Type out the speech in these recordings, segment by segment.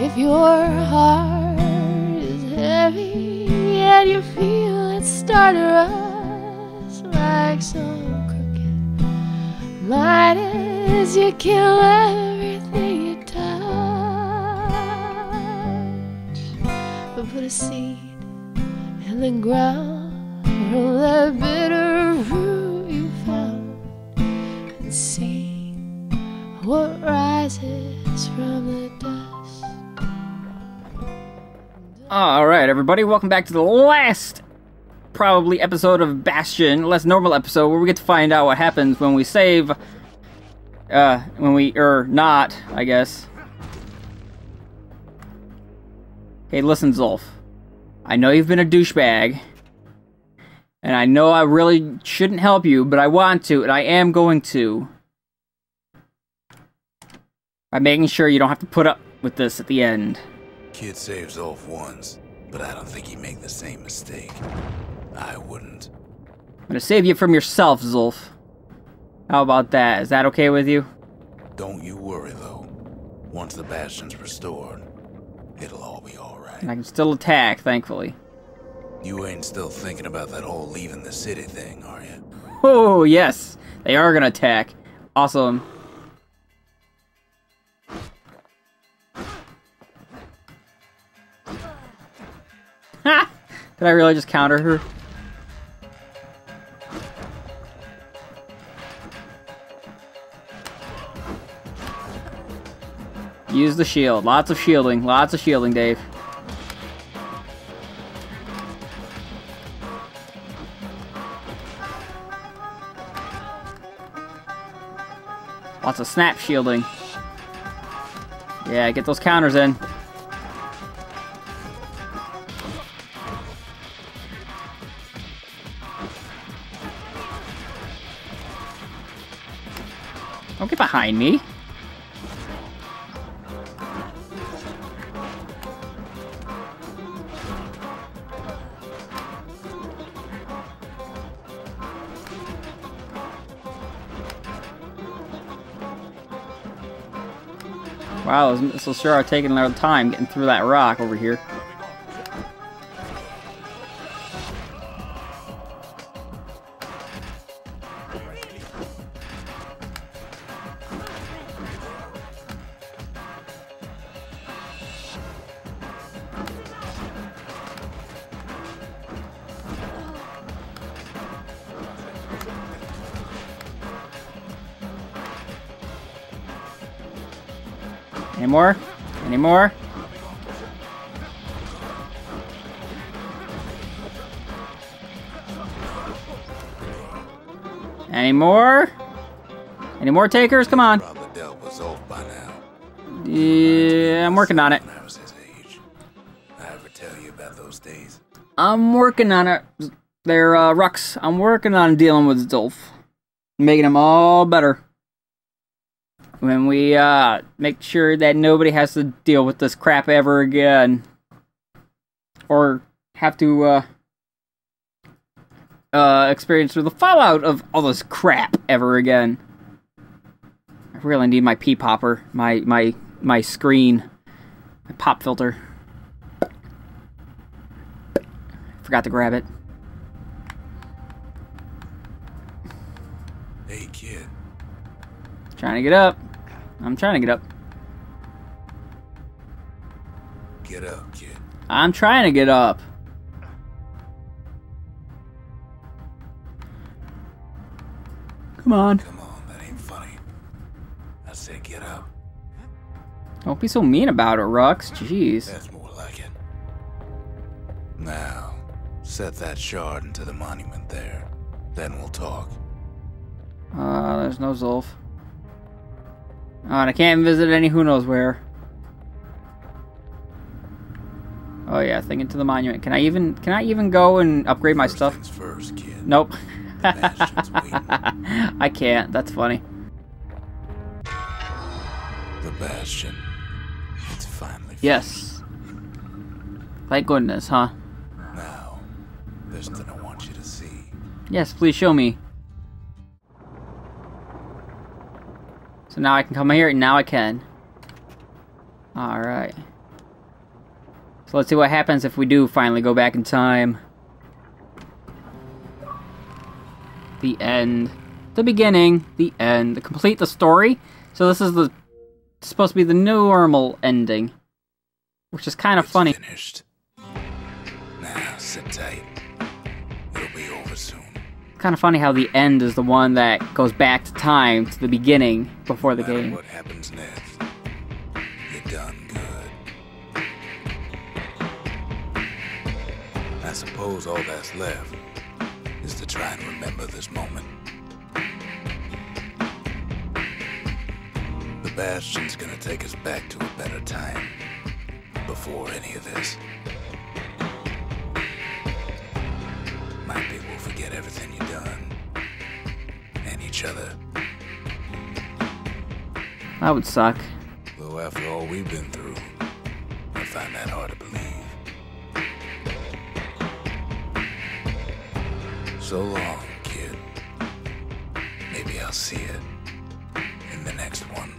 If your heart is heavy and you feel it start to rust like some crooked Midas, you kill everything you touch. But put a seed in the ground from that bitter root you found and see what rises from the dust. Alright, everybody, welcome back to the last, probably, episode of Bastion. Less normal episode where we get to find out what happens when we save. Not, I guess. Hey, listen, Zulf. I know you've been a douchebag. And I know I really shouldn't help you, but I want to, and I am going to. By making sure you don't have to put up with this at the end. Kid saves Zulf once, but I don't think he'd make the same mistake. I wouldn't. I'm gonna save you from yourself, Zulf. How about that? Is that okay with you? Don't you worry, though. Once the Bastion's restored, it'll all be alright. And I can still attack, thankfully. You ain't still thinking about that whole leaving the city thing, are you? Oh, yes. They are gonna attack. Awesome. Ha! Did I really just counter her? Use the shield. Lots of shielding. Lots of shielding, Dave. Lots of snap shielding. Yeah, get those counters in. Don't get behind me. Wow, those missiles sure are taking their time getting through that rock over here. Any more? Any more? Any more? Any more takers? Come on. Probably dealt with Zulf by now. Yeah, I'm working on it. When I was his age. I ever tell you about those days? I'm working on it. They're, Rux. I'm working on dealing with Zulf. Making them all better. When we, make sure that nobody has to deal with this crap ever again. Or have to, experience through the fallout of all this crap ever again. I really need my pee popper. My screen. My pop filter. Forgot to grab it. Hey, kid. Trying to get up. I'm trying to get up. Get up, kid. I'm trying to get up. Come on. Come on, that ain't funny. I said get up. Don't be so mean about it, Rux. Jeez. That's more like it. Now, set that shard into the monument there. Then we'll talk. There's no Zulf. Oh, and I can't visit any who knows where. Oh yeah, thing into the monument. Can I even go and upgrade my stuff? Things first, kid. Nope. The Bastion's waiting. I can't. That's funny. The Bastion. It's finally Yes. Thank goodness, huh? Now, there's something I want you to see. Yes, please show me. So now I can come here, and now I can. Alright. So let's see what happens if we do finally go back in time. The end. The beginning. The end. To complete the story. So this is supposed to be the normal ending. Which is kind of funny. Finished. Now, sit tight. It'll be over soon. Kind of funny how the end is the one that goes back to time, to the beginning, before the No matter game. what happens next, you're done good. I suppose all that's left is to try and remember this moment. The Bastion's gonna take us back to a better time before any of this. Might be we'll forget everything you've done and each other. That would suck. Though after all we've been through, I find that hard to believe. So long, kid. Maybe I'll see it in the next one.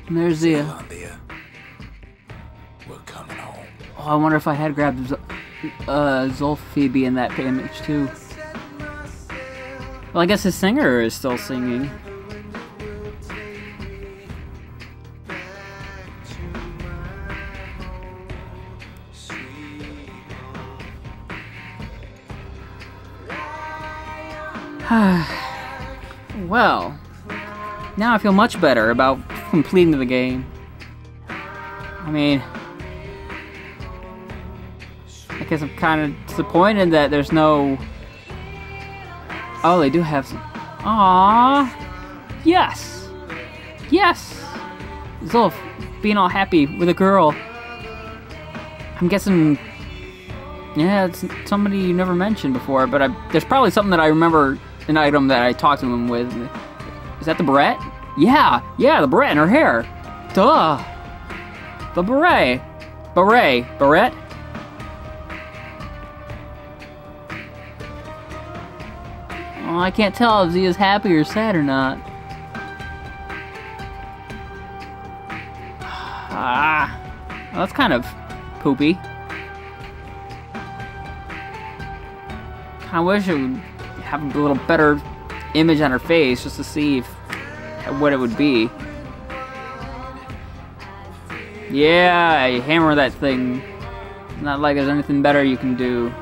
And there's the... Yolanda, we're coming home. Oh, I wonder if I had grabbed Zulphoebe in that image too. Well, I guess his singer is still singing. Well, now I feel much better about completing the game. I mean, I guess I'm kind of disappointed that there's no... Oh, they do have some... Aww! Yes! Yes! Zulf being all happy with a girl. I'm guessing... Yeah, it's somebody you never mentioned before, but there's probably something that I remember, an item that I talked to him with. Is that the beret? Yeah! Yeah, the beret in her hair! Duh! The beret! Beret? Oh, I can't tell if he is happy or sad or not. Well, that's kind of poopy. I wish it would have a little better image on her face just to see what it would be. Yeah, you hammer that thing. It's not like there's anything better you can do.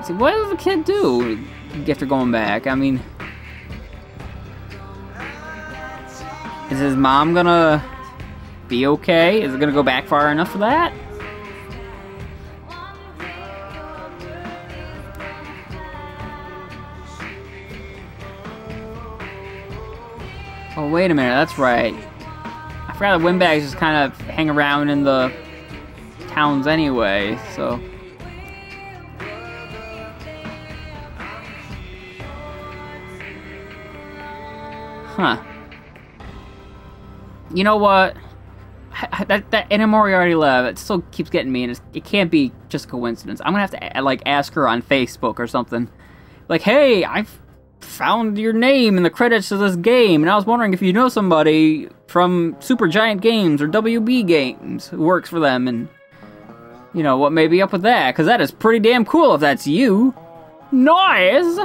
See, what does the kid do after going back? I mean, is his mom gonna be okay? Is it gonna go back far enough for that? Oh, wait a minute, that's right. I forgot that windbags just kind of hang around in the towns anyway, so... Huh. You know what? That Anna Moriarty love, it still keeps getting me, and it can't be just a coincidence. I'm gonna have to, like, ask her on Facebook or something. Like, hey, I've found your name in the credits of this game, and I was wondering if you know somebody from Supergiant Games or WB Games who works for them, and, you know, what may be up with that, because that is pretty damn cool if that's you. Nice!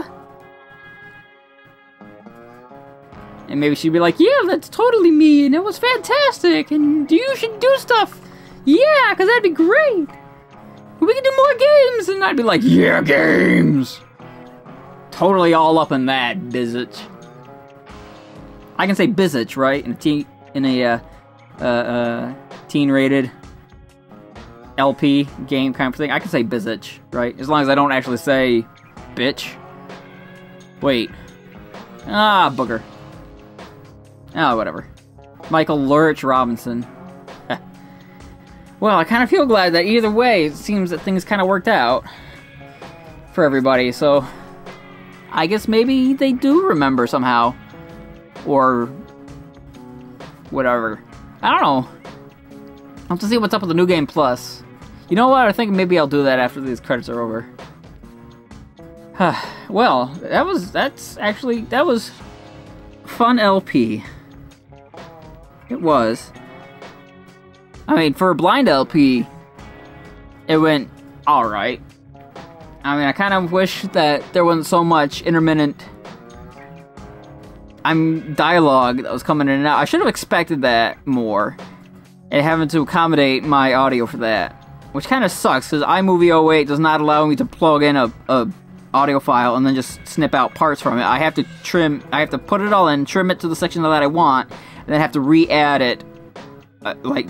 And maybe she'd be like, yeah, that's totally me, and it was fantastic, and you should do stuff. Yeah, because that'd be great. We can do more games, and I'd be like, yeah, games. Totally all up in that, Bizich. I can say Bizich, right? In a teen-rated LP game kind of thing. I can say Bizich, right? As long as I don't actually say bitch. Wait. Ah, booger. Oh, whatever. Michael Lurch Robinson. Well, I kind of feel glad that either way, it seems that things kind of worked out for everybody, so I guess maybe they do remember somehow. Or whatever. I don't know. I'll have to see what's up with the New Game Plus. You know what? I think maybe I'll do that after these credits are over. Well, that was fun LP. It was. I mean, for a blind LP, it went alright. I mean, I kind of wish that there wasn't so much intermittent dialogue that was coming in and out. I should have expected that more, and having to accommodate my audio for that, which kind of sucks, because iMovie 08 does not allow me to plug in a audio file and then just snip out parts from it. I have to put it all in, trim it to the section that I want, and then have to re-add it, like,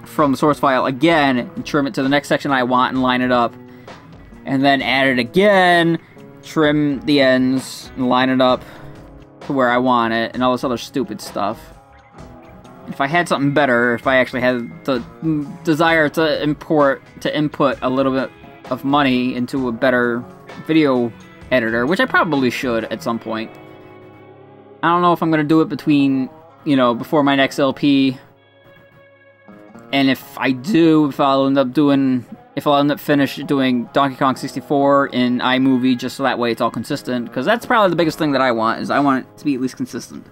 from the source file again, and trim it to the next section I want and line it up, and then add it again, trim the ends, and line it up to where I want it, and all this other stupid stuff. If I had something better, if I actually had the desire to input a little bit of money into a better video editor, which I probably should at some point. I don't know if I'm gonna do it between, before my next LP, and if I do, if I'll end up finishing doing Donkey Kong 64 in iMovie, just so that way it's all consistent, because that's probably the biggest thing that I want, is I want it to be at least consistent.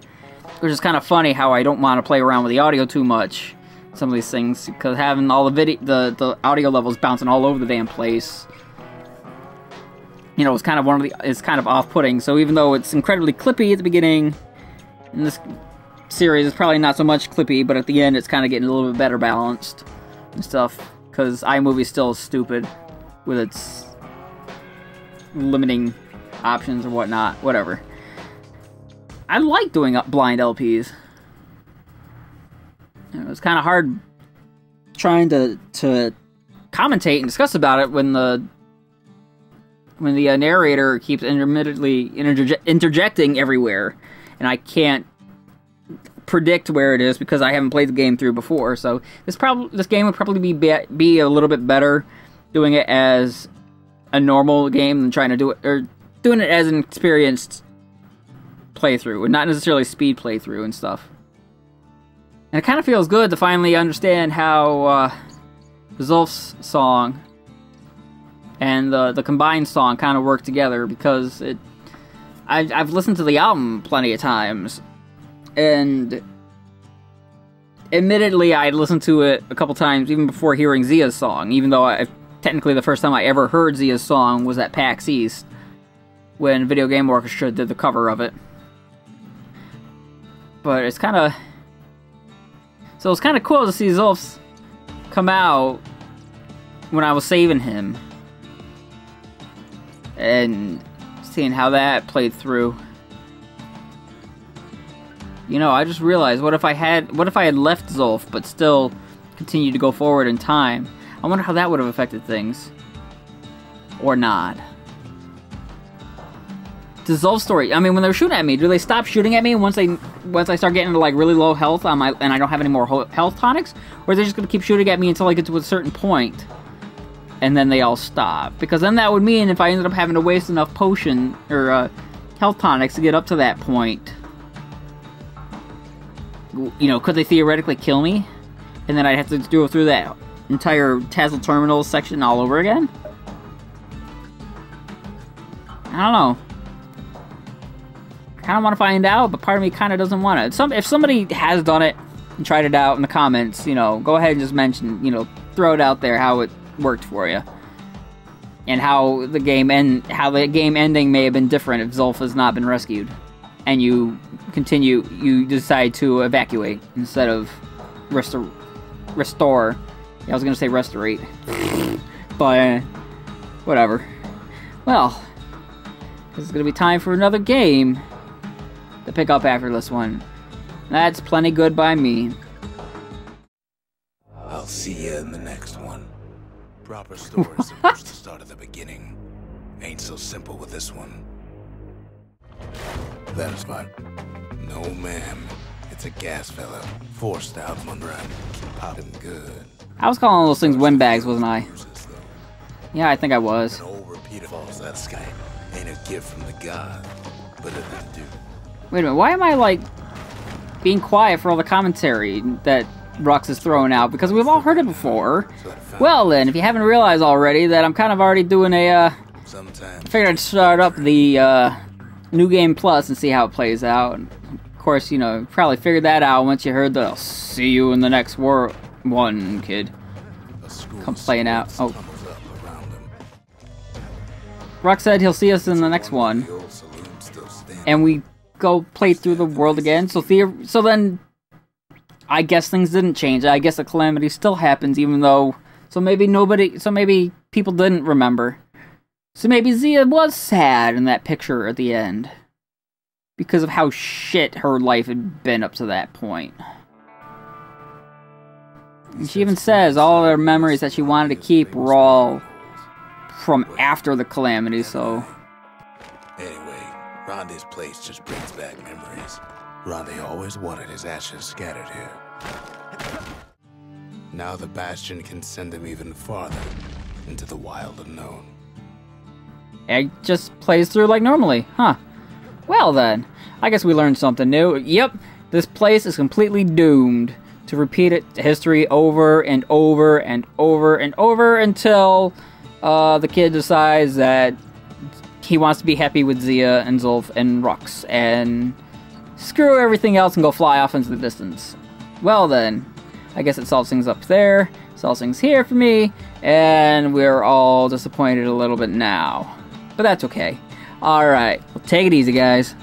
Which is kind of funny how I don't want to play around with the audio too much, some of these things, because having all the audio levels bouncing all over the damn place, it's kind of it's kind of off-putting. So even though it's incredibly clippy at the beginning, in this series it's probably not so much clippy, but at the end it's kind of getting a little bit better balanced and stuff, because iMovie is still stupid with its limiting options or whatnot, whatever. I like doing blind LPs. It was kind of hard trying to commentate and discuss about it when the narrator keeps intermittently interjecting everywhere, and I can't predict where it is because I haven't played the game through before. So this game would probably be a little bit better doing it as a normal game than trying to do it, or doing it as an experienced playthrough, and not necessarily speed playthrough and stuff. And it kind of feels good to finally understand how Zulf's song and the combined song kind of work together, because I've listened to the album plenty of times, and admittedly I listened to it a couple times even before hearing Zia's song, even though technically the first time I ever heard Zia's song was at PAX East, when Video Game Orchestra did the cover of it. But it's kind of cool to see Zulf's come out when I was saving him, and seeing how that played through. I just realized, what if I had left Zulf but still continued to go forward in time? I wonder how that would have affected things, or not. The Zulf story, I mean, when they're shooting at me, do they stop shooting at me once I start getting to, like, really low health and I don't have any more health tonics? Or are they just going to keep shooting at me until I get to a certain point, and then they all stop? Because then that would mean if I ended up having to waste enough potion, or health tonics to get up to that point, could they theoretically kill me? And then I'd have to go through that entire Tassel Terminal section all over again? I don't know. I kind of want to find out, but part of me kind of doesn't want to. If somebody has done it and tried it out in the comments, go ahead and just mention, throw it out there how it worked for you, and how the game ending may have been different if Zulf has not been rescued, and you decide to evacuate instead of restore. Yeah, I was gonna say restorate, but whatever. Well, this is gonna be time for another game to pick up after this one. That's plenty good by me. I'll see you in the next one. Proper story's supposed to start at the beginning. Ain't so simple with this one. That is fine. No, ma'am. It's a gas fella. Forced out from under and popping good. I was calling those things windbags, wasn't I? Yeah, I think I was. An old repeater falls that sky. Ain't a gift from the god, but it didn't do. Wait a minute, why am I, like, being quiet for all the commentary that Rux is throwing out? Because we've all heard it before. Well then, if you haven't realized already that I'm kind of already doing I figured I'd start up the New Game Plus and see how it plays out. And of course, you probably figured that out once you heard the "see you in the next world" one kid come playing out. Oh. Rock said he'll see us in the next one. And we go play through the world again. So then I guess things didn't change. I guess the calamity still happens even though so maybe people didn't remember. So maybe Zia was sad in that picture at the end. Because of how shit her life had been up to that point. And she even says all of her memories that she wanted to keep were all from after the calamity, so... Anyway, Rondé's place just brings back memories. Rondé always wanted his ashes scattered here. Now the Bastion can send him even farther into the wild unknown. It just plays through like normally, huh? Well then, I guess we learned something new. Yep, this place is completely doomed to repeat its history over and over and over and over until the kid decides that he wants to be happy with Zia and Zulf and Rux and screw everything else and go fly off into the distance. Well then, I guess it solves things up there, solves things here for me, and we're all disappointed a little bit now. But that's okay. Alright, well, take it easy, guys.